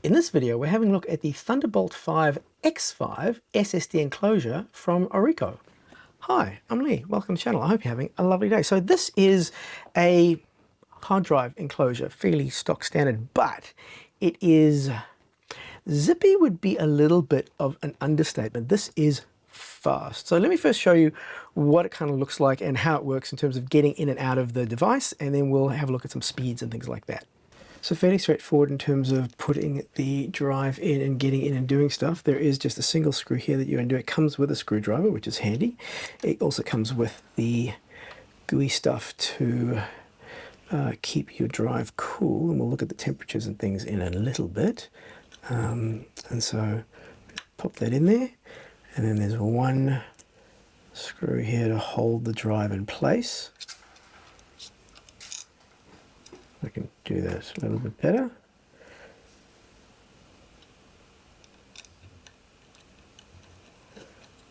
In this video, we're having a look at the Thunderbolt 5 X5 SSD enclosure from Orico. Hi, I'm Lee. Welcome to the channel. I hope you're having a lovely day. So this is a hard drive enclosure, fairly stock standard, but it is zippy would be a little bit of an understatement. This is fast. So let me first show you what it kind of looks like and how it works in terms of getting in and out of the device, and then we'll have a look at some speeds and things like that. So fairly straightforward in terms of putting the drive in and getting in and doing stuff. There is just a single screw here that you undo. It comes with a screwdriver, which is handy. It also comes with the gooey stuff to keep your drive cool, and we'll look at the temperatures and things in a little bit. And so pop that in there, and then there's one screw here to hold the drive in place. I can do that a little bit better.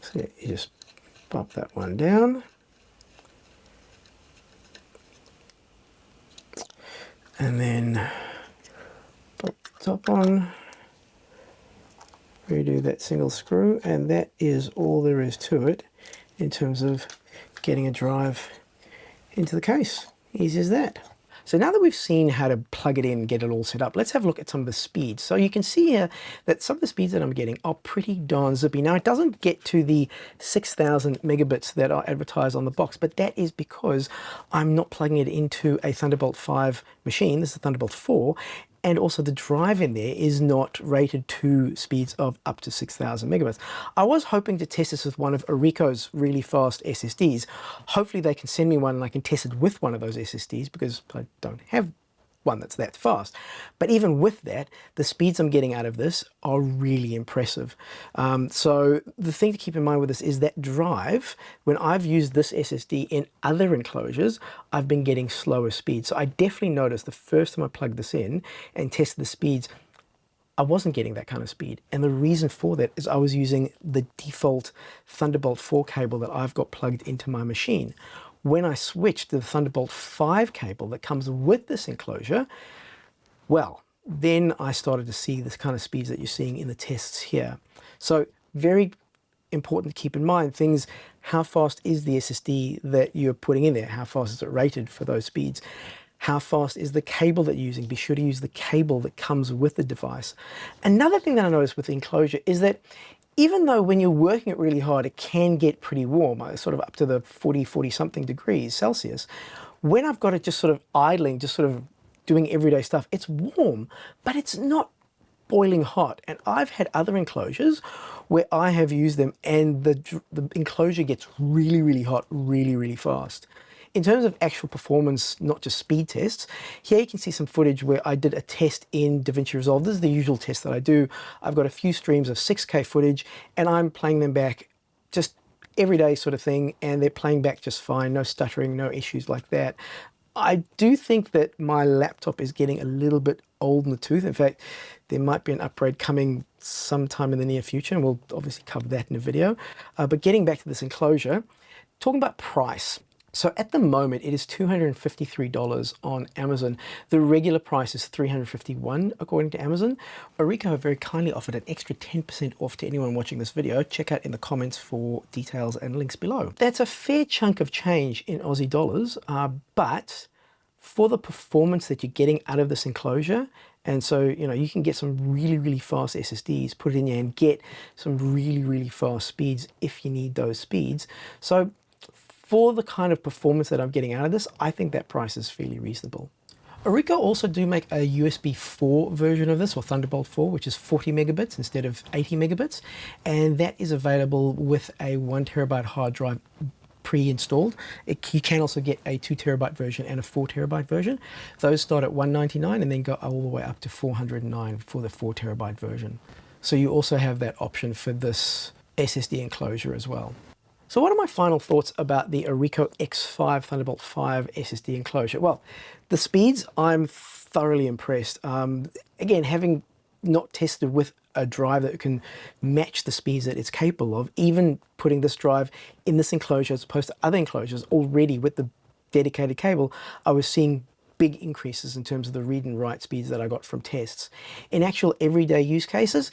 So you just pop that one down. And then pop the top on. Redo that single screw, and that is all there is to it in terms of getting a drive into the case. Easy as that. So now that we've seen how to plug it in and get it all set up, let's have a look at some of the speeds. So you can see here that some of the speeds that I'm getting are pretty darn zippy. Now it doesn't get to the 6,000 megabits that are advertised on the box, but that is because I'm not plugging it into a Thunderbolt 5 machine. This is a Thunderbolt 4. And also the drive in there is not rated to speeds of up to 6,000 megabits. I was hoping to test this with one of Orico's really fast SSDs. Hopefully they can send me one and I can test it with one of those SSDs, because I don't have one that's that fast. But even with that, the speeds I'm getting out of this are really impressive. So the thing to keep in mind with this is that drive, when I've used this SSD in other enclosures, I've been getting slower speeds. So I definitely noticed the first time I plugged this in and tested the speeds, I wasn't getting that kind of speed. And the reason for that is I was using the default Thunderbolt 4 cable that I've got plugged into my machine. When I switched to the Thunderbolt 5 cable that comes with this enclosure, well, then I started to see this kind of speeds that you're seeing in the tests here. So very important to keep in mind things, how fast is the SSD that you're putting in there? How fast is it rated for those speeds? How fast is the cable that you're using? Be sure to use the cable that comes with the device. Another thing that I noticed with the enclosure is that even though when you're working it really hard, it can get pretty warm, sort of up to the 40 something degrees Celsius. When I've got it just sort of idling, just sort of doing everyday stuff, it's warm, but it's not boiling hot. And I've had other enclosures where I have used them and the enclosure gets really, really hot, really, really fast. In terms of actual performance, not just speed tests, here you can see some footage where I did a test in DaVinci Resolve. This is the usual test that I do. I've got a few streams of 6K footage and I'm playing them back just everyday sort of thing, and they're playing back just fine, no stuttering, no issues like that. I do think that my laptop is getting a little bit old in the tooth. In fact, there might be an upgrade coming sometime in the near future, and we'll obviously cover that in a video. But getting back to this enclosure, talking about price. So at the moment, it is $253 on Amazon. The regular price is $351 according to Amazon. Orico have very kindly offered an extra 10% off to anyone watching this video. Check out in the comments for details and links below. That's a fair chunk of change in Aussie dollars, but for the performance that you're getting out of this enclosure, and so, you can get some really, really fast SSDs, put it in there and get some really, really fast speeds if you need those speeds. So for the kind of performance that I'm getting out of this, I think that price is fairly reasonable. Orico also do make a USB 4 version of this, or Thunderbolt 4, which is 40 megabits instead of 80 megabits. And that is available with a 1 terabyte hard drive pre-installed. You can also get a 2 terabyte version and a 4 terabyte version. Those start at $199 and then go all the way up to $409 for the 4 terabyte version. So you also have that option for this SSD enclosure as well. So what are my final thoughts about the Orico X5 Thunderbolt 5 SSD enclosure? Well, the speeds, I'm thoroughly impressed. Again, having not tested with a drive that can match the speeds that it's capable of, even putting this drive in this enclosure as opposed to other enclosures already with the dedicated cable, I was seeing big increases in terms of the read and write speeds that I got from tests. In actual everyday use cases,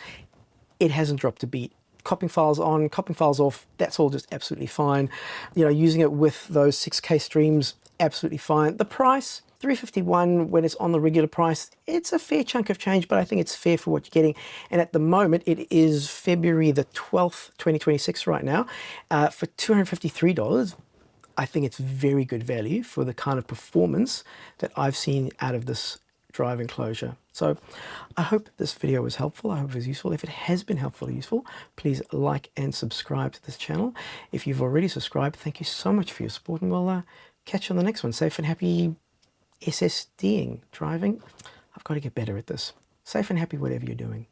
it hasn't dropped a beat. Copying files on, copying files off, that's all just absolutely fine. You know, using it with those 6K streams, absolutely fine. The price, $351 when it's on the regular price, it's a fair chunk of change, but I think it's fair for what you're getting. And at the moment, it is February the 12th, 2026 right now, for $253. I think it's very good value for the kind of performance that I've seen out of this drive enclosure. So I hope this video was helpful. I hope it was useful. If it has been helpful or useful, please like and subscribe to this channel. If you've already subscribed, thank you so much for your support, and we'll catch you on the next one. Safe and happy SSDing, driving. I've got to get better at this. Safe and happy whatever you're doing.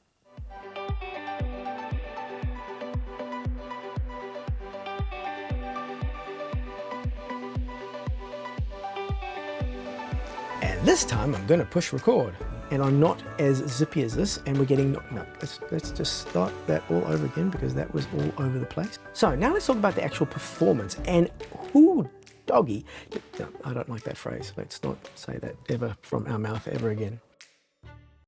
And this time I'm going to push record, and I'm not as zippy as this, and we're getting, no, let's just start that all over again because that was all over the place. So now let's talk about the actual performance, and whoo doggy, no, I don't like that phrase. Let's not say that ever from our mouth ever again.